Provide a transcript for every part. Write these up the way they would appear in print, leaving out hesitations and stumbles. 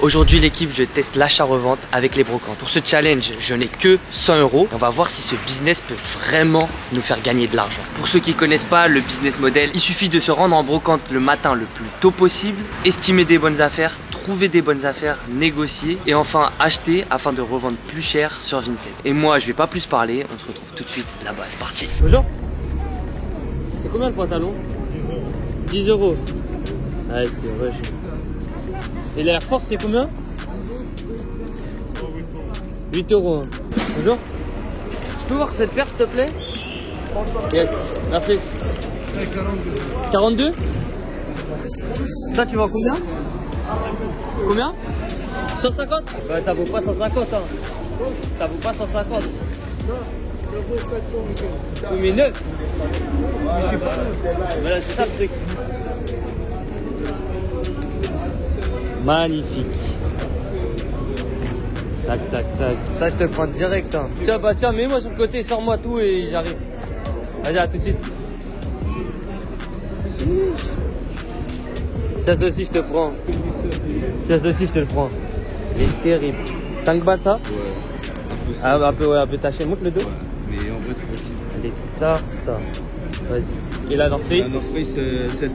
Aujourd'hui l'équipe, je teste l'achat-revente avec les brocantes. Pour ce challenge, je n'ai que 100 €. On va voir si ce business peut vraiment nous faire gagner de l'argent. Pour ceux qui ne connaissent pas le business model, il suffit de se rendre en brocante le matin le plus tôt possible, estimer des bonnes affaires, trouver des bonnes affaires, négocier et enfin acheter afin de revendre plus cher sur Vinted. Et moi, je vais pas plus parler, on se retrouve tout de suite là-bas, c'est parti. Bonjour. C'est combien le pantalon? 10 €. Ah c'est vrai. Et l'Air Force c'est combien? 8 €. Bonjour. Tu peux voir cette paire s'il te plaît? Yes, merci. 42. Ça tu vends combien? Combien? 150? Bah ça vaut pas 150 hein. Ça vaut pas 150. Oui mais 9. Voilà c'est ça le truc. Magnifique. Tac tac tac. Ça je te prends direct hein. Tiens bah tiens mets-moi sur le côté, sors-moi tout et j'arrive. Vas-y à tout de suite. Tiens ça aussi je te prends. Tiens ça aussi je te le prends. Il est terrible. 5 balles ça? Ouais. Ah bah un peu taché. Montre le dos. Ouais. Mais en vrai c'est possible. Elle est tard ça. Vas-y. Et la North Face? La North Face 7.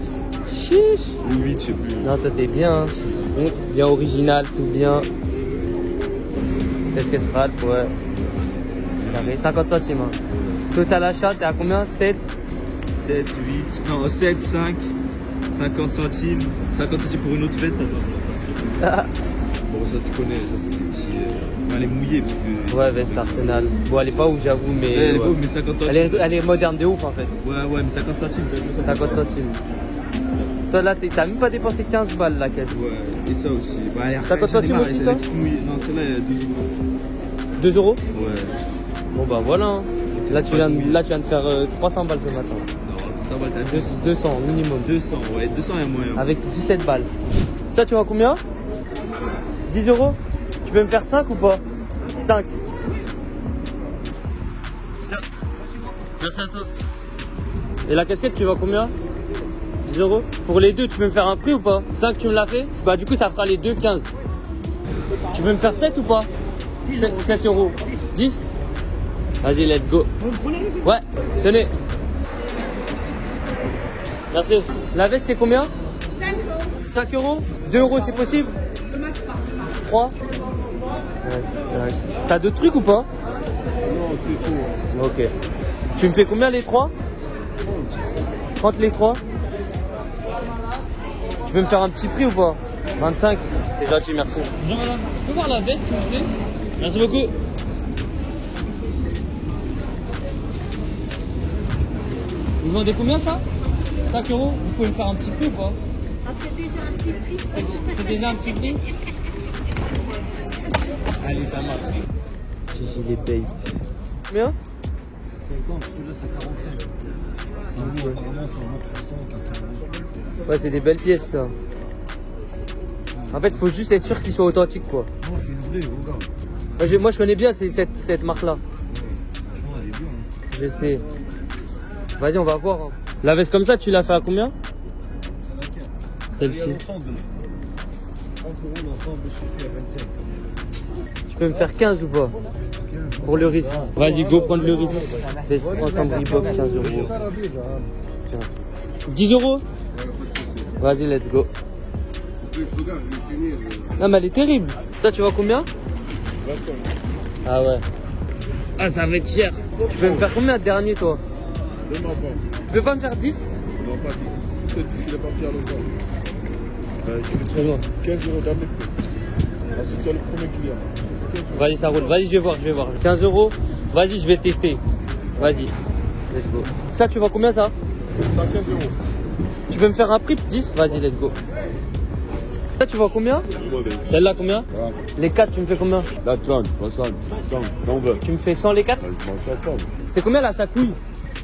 Chiche. Ou 8 je sais plus. Non toi t'es bien hein. Bien original, tout bien. Casquette Ralph, ouais. Carré, 50 centimes. Hein. Total achat, t'es à combien? 7? 7, 8, non 7, 5, 50 centimes. 50 centimes pour une autre veste. Ah. Bon ça tu connais, ça c'est des petits... elle est mouillée parce que... Ouais, veste Arsenal. Bon elle est pas ouf j'avoue mais... Elle est ouais. pas ouf mais 50 centimes. Elle est moderne de ouf en fait. Ouais mais 50 centimes. 50 centimes. Toi là t'as même pas dépensé 15 balles la caisse. Ouais, et ça aussi. Bah, 50 centimes aussi ça? Non, celle-là il y a 2 €. 2 €? Ouais. Bon bah voilà. Hein. Là tu viens de faire 300 balles ce matin. Non, 300 balles t'as vu? 200 minimum. 200, ouais, 200 et moyen. Avec 17 balles. Ça tu vends combien? 10 €? Tu peux me faire 5 ou pas? 5. Tiens. Merci à toi. Et la casquette tu vends combien? 10 €. Pour les deux, tu peux me faire un prix ou pas? 5 tu me l'as fait? Bah du coup ça fera les deux 15. Tu peux me faire 7 ou pas? 7 €. 10? Vas-y let's go. Ouais, tenez. Merci. La veste c'est combien? 5 €. 2 € c'est possible? 3. T'as d'autres trucs ou pas? Non c'est tout. Ok. Tu me fais combien les 3? 30 les 3. Tu peux me faire un petit prix ou pas? 25. C'est gentil, merci. Bonjour madame, je peux voir la veste s'il vous plaît? Merci beaucoup. Vous vendez combien ça? 5 €. Vous pouvez me faire un petit prix ou pas? Ah, c'est déjà un petit prix. C'est déjà un petit prix? Allez, ça marche. Gigi les paye. Combien? 50, celui-là c'est 45. C'est un loup, apparemment c'est un 300, 400 €. Ouais, c'est des belles pièces ça. En fait, faut juste être sûr qu'ils soient authentiques quoi. Non, c'est une vraie, regarde. Moi je connais bien cette marque là. Ouais, franchement, elle est bien. Hein. Je sais. Vas-y, on va voir. Hein. La veste comme ça, tu l'as fait à combien? Celle-ci. 30 € l'ensemble, je suis fait à 25. Tu peux me faire 15 ou pas? 15, pour le risque. Vas-y, go prendre le risque. Veste ensemble Reebok, 15 €. Tiens. 10 €? Vas-y, let's go. Non, mais elle est terrible. Ça, tu vois combien? 25. Ah ouais. Ah, ça va être cher. Tu peux me faire combien de dernier, toi? Demain pas. Tu peux pas me faire 10? Non, pas 10. C'est 10, il est parti à longtemps. Très loin. 15 € d'amener. Ensuite, tu as le premier client. Vas-y, ça roule. Vas-y, je vais voir. 15 €. Vas-y, je vais tester. Vas-y. Let's go. Ça, tu vois combien ça? 115 €. Tu peux me faire un prix? 10? Vas-y, let's go. Ça, tu vois combien? Celle-là, combien? Ouais. Les 4, tu me fais combien? Là, 30, 60, 100, 120. Tu me fais 100 les 4? Je m'en fais pas. C'est combien là, sa couille?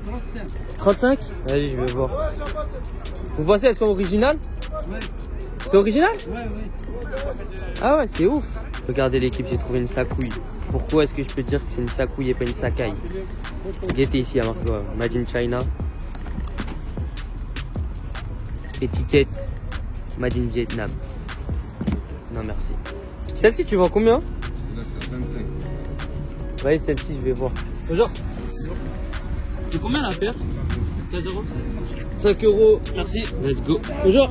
35. 35? Vas-y, je vais voir. Vous pensez elles sont originales? Ouais. C'est original? Ouais. Ah ouais, c'est ouf. Regardez l'équipe, j'ai trouvé une sacouille. Pourquoi est-ce que je peux dire que c'est une sacouille et pas une sacaille? Il était ici à Marco, Made in China. Étiquette Made in Vietnam. Non, merci. Celle-ci, tu vends combien? Je te laisse à 25. Ouais, celle-ci, je vais voir. Bonjour. C'est combien la paire? 15 €. 5 €, merci. Let's go. Bonjour.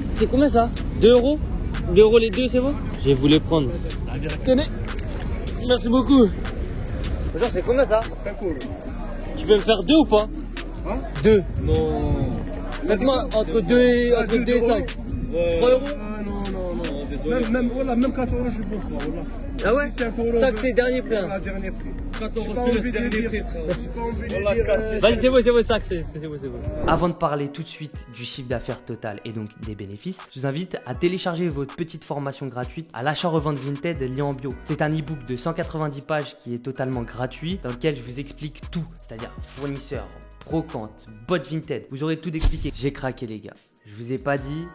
C'est combien ça? 2 €? 2 € les deux, c'est bon? Je vais vous les prendre. Tenez. Merci beaucoup. Bonjour, c'est combien ça? 5 €. Tu peux me faire 2 ou pas? Hein? 2. Non. Faites-moi entre 2 et 5. 3 €? Ah non, non, non. Désolé. Même 4 € je suis bon, voilà. Ah ouais? 5 €. Ça que c'est dernier plein. Voilà, dernier prix. 14 J'ai pas c'est envie le de dernier dire. prix, frère. J'ai pas envie de Voilà, dire. 4, Vas-y, c'est beau, ça que c'est beau. Avant de parler tout de suite du chiffre d'affaires total et donc des bénéfices, je vous invite à télécharger votre petite formation gratuite à l'achat-revente Vinted, lien en bio. C'est un e-book de 190 pages qui est totalement gratuit, dans lequel je vous explique tout, c'est-à-dire fournisseur, brocante, bot Vinted. Vous aurez tout expliqué. J'ai craqué les gars. Je vous ai pas dit,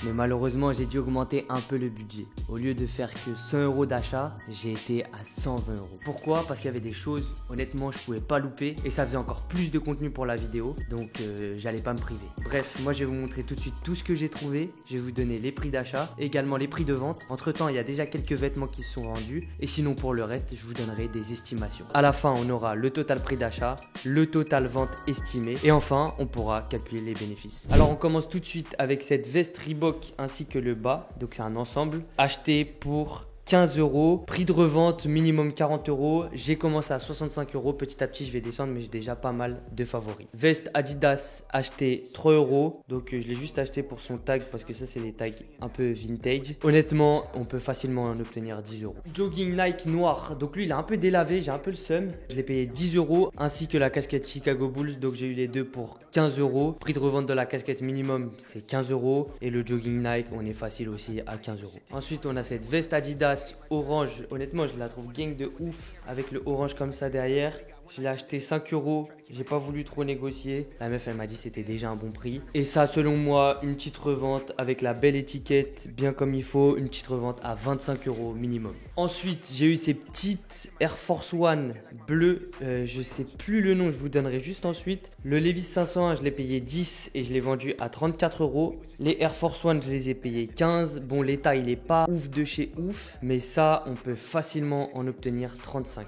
mais malheureusement j'ai dû augmenter un peu le budget. Au lieu de faire que 100 € d'achat, j'ai été à 120 €. Pourquoi? Parce qu'il y avait des choses, honnêtement, je pouvais pas louper et ça faisait encore plus de contenu pour la vidéo, donc j'allais pas me priver. Bref, moi je vais vous montrer tout de suite tout ce que j'ai trouvé. Je vais vous donner les prix d'achat, également les prix de vente. Entre temps, il y a déjà quelques vêtements qui se sont vendus et sinon pour le reste, je vous donnerai des estimations. À la fin, on aura le total prix d'achat, le total vente estimé et enfin, on pourra calculer les bénéfices. Alors on commence tout de suite avec cette veste Reebok ainsi que le bas, donc c'est un ensemble acheté pour 15 €, prix de revente minimum 40 €. J'ai commencé à 65 €. Petit à petit, je vais descendre, mais j'ai déjà pas mal de favoris. Veste Adidas acheté 3 €. Donc, je l'ai juste acheté pour son tag parce que ça, c'est les tags un peu vintage. Honnêtement, on peut facilement en obtenir 10 €. Jogging Nike noir. Donc, lui, il est un peu délavé. J'ai un peu le seum. Je l'ai payé 10 € ainsi que la casquette Chicago Bulls. Donc, j'ai eu les deux pour 15 €. Prix de revente de la casquette minimum, c'est 15 €. Et le jogging Nike, on est facile aussi à 15 €. Ensuite, on a cette veste Adidas orange. Honnêtement, je la trouve gang de ouf avec le orange comme ça derrière. Je l'ai acheté 5 €. J'ai pas voulu trop négocier. La meuf, elle m'a dit que c'était déjà un bon prix. Et ça, selon moi, une petite revente avec la belle étiquette, bien comme il faut. Une petite revente à 25 € minimum. Ensuite, j'ai eu ces petites Air Force One bleues. Je sais plus le nom, je vous donnerai juste ensuite. Le Levi's 501, je l'ai payé 10 et je l'ai vendu à 34 €. Les Air Force One, je les ai payés 15. Bon, l'état, il est pas ouf de chez ouf. Mais ça, on peut facilement en obtenir 35.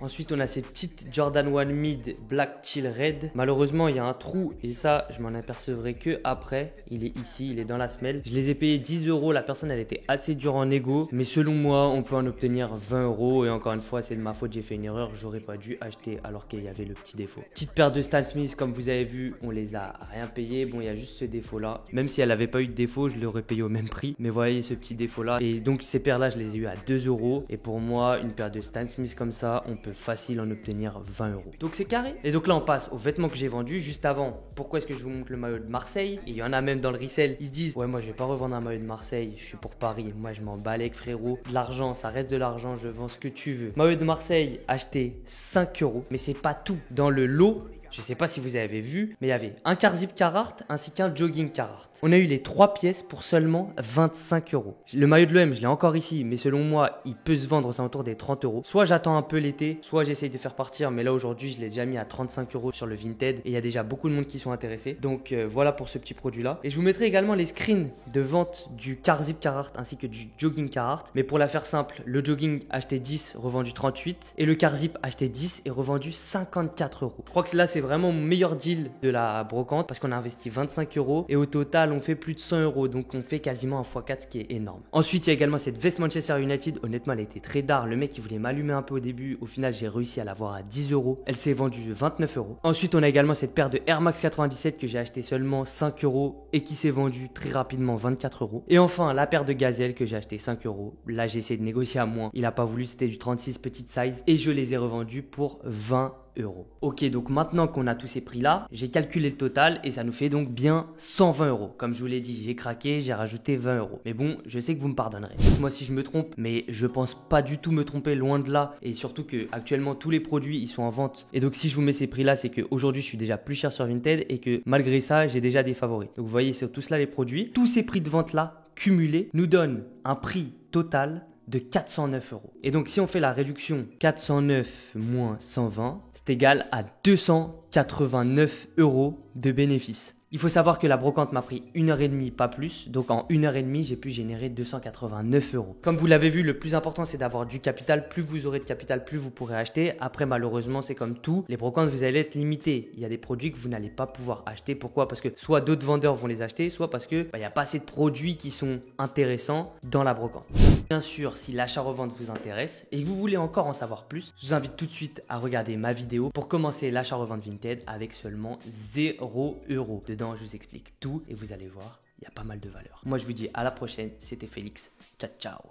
Ensuite, on a ces petites Jordan 1 Mid Black Chill Red. Malheureusement, il y a un trou et ça, je m'en apercevrai que après. Il est ici, il est dans la semelle. Je les ai payés 10 €. La personne, elle était assez dure en égo. Mais selon moi, on peut en obtenir 20 €. Et encore une fois, c'est de ma faute, j'ai fait une erreur. J'aurais pas dû acheter alors qu'il y avait le petit défaut. Petite paire de Stan Smith, comme vous avez vu, on les a rien payé. Bon, il y a juste ce défaut-là. Même si elle n'avait pas eu de défaut, je l'aurais payé au même prix. Mais voyez ce petit défaut-là. Et donc, ces paires-là, je les ai eu à 2 €. Et pour moi, une paire de Stan Smith comme ça, on peut facile en obtenir 20 €. Donc c'est carré. Et donc là on passe aux vêtements que j'ai vendus. Juste avant, pourquoi est-ce que je vous montre le maillot de Marseille? Et il y en a même dans le resell, ils se disent ouais, moi je vais pas revendre un maillot de Marseille, je suis pour Paris, moi je m'en balèque frérot. De l'argent, ça reste de l'argent, je vends ce que tu veux. Maillot de Marseille acheté 5 €. Mais c'est pas tout. Dans le lot, je sais pas si vous avez vu, mais il y avait un Carzip Carhartt ainsi qu'un jogging Carhartt. On a eu les 3 pièces pour seulement 25 €. Le maillot de l'OM, je l'ai encore ici, mais selon moi, il peut se vendre aux alentours des 30 €. Soit j'attends un peu l'été, soit j'essaye de faire partir, mais là aujourd'hui, je l'ai déjà mis à 35 € sur le Vinted et il y a déjà beaucoup de monde qui sont intéressés. Donc voilà pour ce petit produit-là. Et je vous mettrai également les screens de vente du Carzip Carhartt ainsi que du jogging Carhartt. Mais pour la faire simple, le jogging acheté 10, revendu 38 et le Carzip acheté 10 et revendu 54 €. Je crois que là, c'est vraiment mon meilleur deal de la brocante parce qu'on a investi 25 € et au total on fait plus de 100 €, donc on fait quasiment un x4, ce qui est énorme. Ensuite il y a également cette veste Manchester United. Honnêtement elle était très dark, le mec il voulait m'allumer un peu au début, au final j'ai réussi à l'avoir à 10 €. Elle s'est vendue 29 €. Ensuite on a également cette paire de Air Max 97 que j'ai acheté seulement 5 € et qui s'est vendue très rapidement 24 €. Et enfin la paire de Gazelle que j'ai acheté 5 €. Là j'ai essayé de négocier à moins, il a pas voulu, c'était du 36 petite size et je les ai revendus pour 20 €. Ok, donc maintenant qu'on a tous ces prix là, j'ai calculé le total et ça nous fait donc bien 120 €. Comme je vous l'ai dit, j'ai craqué, j'ai rajouté 20 €. Mais bon, je sais que vous me pardonnerez. Moi si je me trompe, mais je pense pas du tout me tromper, loin de là. Et surtout que actuellement tous les produits ils sont en vente. Et donc si je vous mets ces prix là, c'est qu'aujourd'hui je suis déjà plus cher sur Vinted et que malgré ça j'ai déjà des favoris. Donc vous voyez, c'est tout cela les produits. Tous ces prix de vente là cumulés nous donnent un prix total de 409 €. Et donc si on fait la réduction 409 moins 120, c'est égal à 289 € de bénéfice. Il faut savoir que la brocante m'a pris 1h30, pas plus. Donc en 1h30, j'ai pu générer 289 euros. Comme vous l'avez vu, le plus important, c'est d'avoir du capital. Plus vous aurez de capital, plus vous pourrez acheter. Après, malheureusement, c'est comme tout. Les brocantes, vous allez être limité. Il y a des produits que vous n'allez pas pouvoir acheter. Pourquoi? Parce que soit d'autres vendeurs vont les acheter, soit parce que il n'y a pas assez de produits qui sont intéressants dans la brocante. Bien sûr, si l'achat-revente vous intéresse et que vous voulez encore en savoir plus, je vous invite tout de suite à regarder ma vidéo pour commencer l'achat-revente Vinted avec seulement 0 €. Dedans, je vous explique tout et vous allez voir, il y a pas mal de valeur. Moi, je vous dis à la prochaine. C'était Félix. Ciao, ciao.